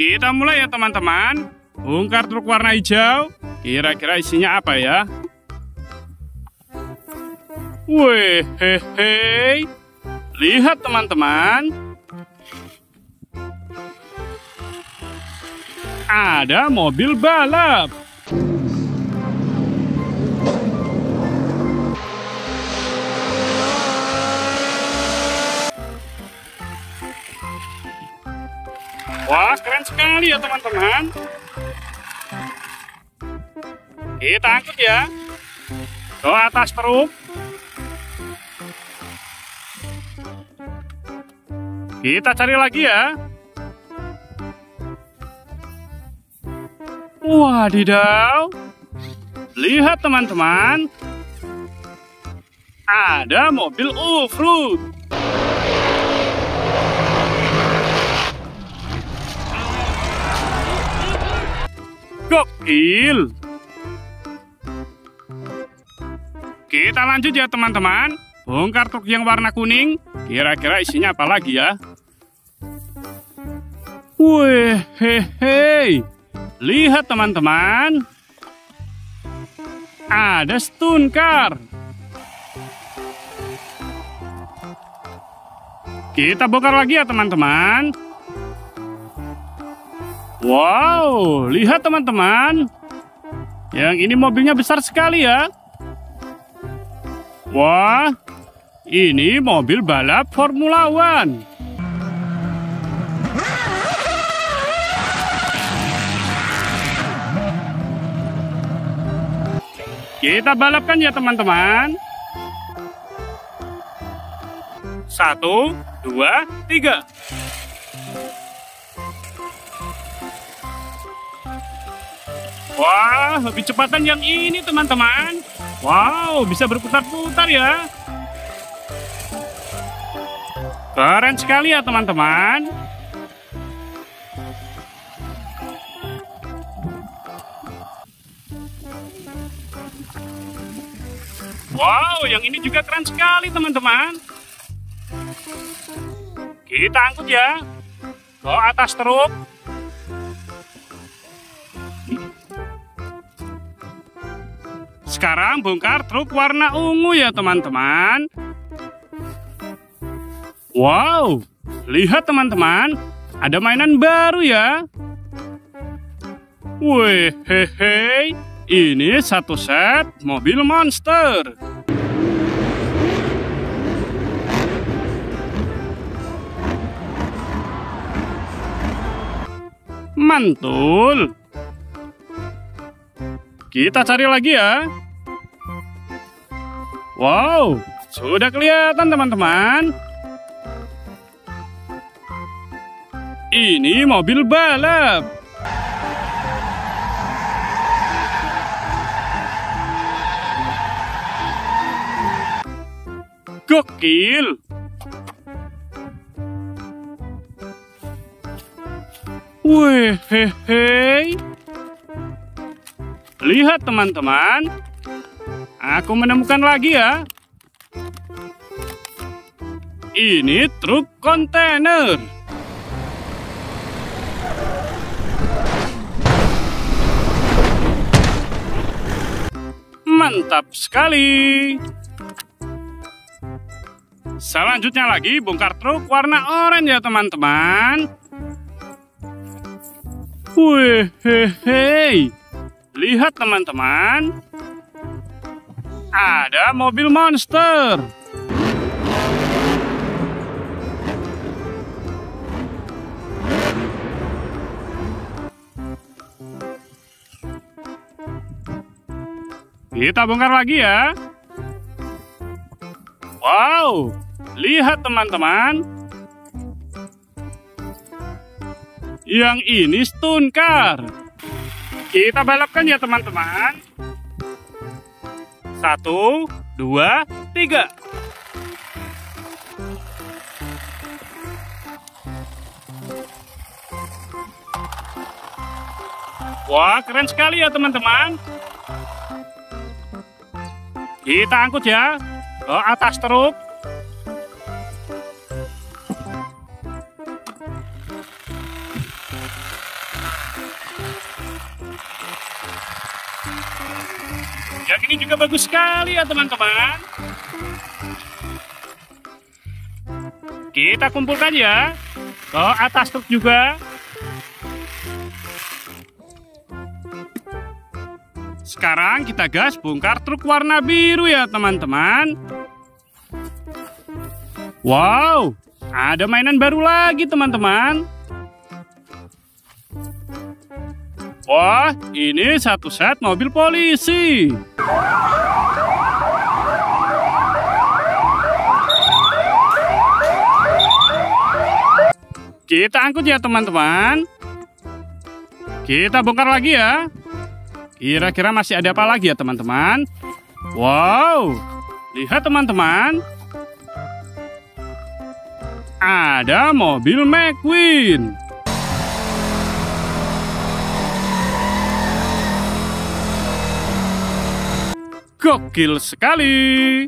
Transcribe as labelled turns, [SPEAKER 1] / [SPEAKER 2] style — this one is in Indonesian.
[SPEAKER 1] Kita mulai ya teman-teman. Bongkar truk warna hijau. Kira-kira isinya apa ya? Wih, hehe. Lihat teman-teman. Ada mobil balap. Wah, keren sekali ya teman-teman. Kita angkut ya ke atas truk. Kita cari lagi ya. Wadidaw. Lihat teman-teman. Ada mobil off-road. Gokil. Kita lanjut ya teman-teman. Bongkar truk yang warna kuning. Kira-kira isinya apa lagi ya? Wih, hehe. Lihat teman-teman. Ada stunt car. Kita bongkar lagi ya teman-teman. Wow, lihat teman-teman. Yang ini mobilnya besar sekali ya. Wah, ini mobil balap Formula One. Kita balapkan ya teman-teman. 1, 2, 3. Wah, lebih cepatan yang ini teman-teman. Wow, bisa berputar-putar ya. Keren sekali ya teman-teman. Wow, yang ini juga keren sekali teman-teman. Kita angkut ya ke atas truk. Sekarang bongkar truk warna ungu ya teman-teman. Wow, lihat teman-teman, ada mainan baru ya. Wih, hehe, ini satu set mobil monster. Mantul. Kita cari lagi ya. Wow, sudah kelihatan teman-teman. Ini mobil balap. Gokil. Wih, hehe. Lihat teman-teman. Aku menemukan lagi ya. Ini truk kontainer. Mantap sekali. Selanjutnya lagi bongkar truk warna oranye ya teman-teman. Wih, hehe. Lihat teman-teman. Ada mobil monster. Kita bongkar lagi ya. Wow, lihat teman-teman. Yang ini stunt car. Kita balapkan ya teman-teman. 1, 2, 3. Wah, keren sekali ya teman-teman. Kita angkut ya ke atas truk. Yang ini juga bagus sekali ya teman-teman. Kita kumpulkan ya ke atas truk juga. Sekarang kita gas bongkar truk warna biru ya teman-teman. Wow, ada mainan baru lagi teman-teman. Wah, ini satu set mobil polisi. Kita angkut ya teman-teman. Kita bongkar lagi ya. Kira-kira masih ada apa lagi ya teman-teman? Wow, lihat teman-teman. Ada mobil McQueen. Gokil sekali.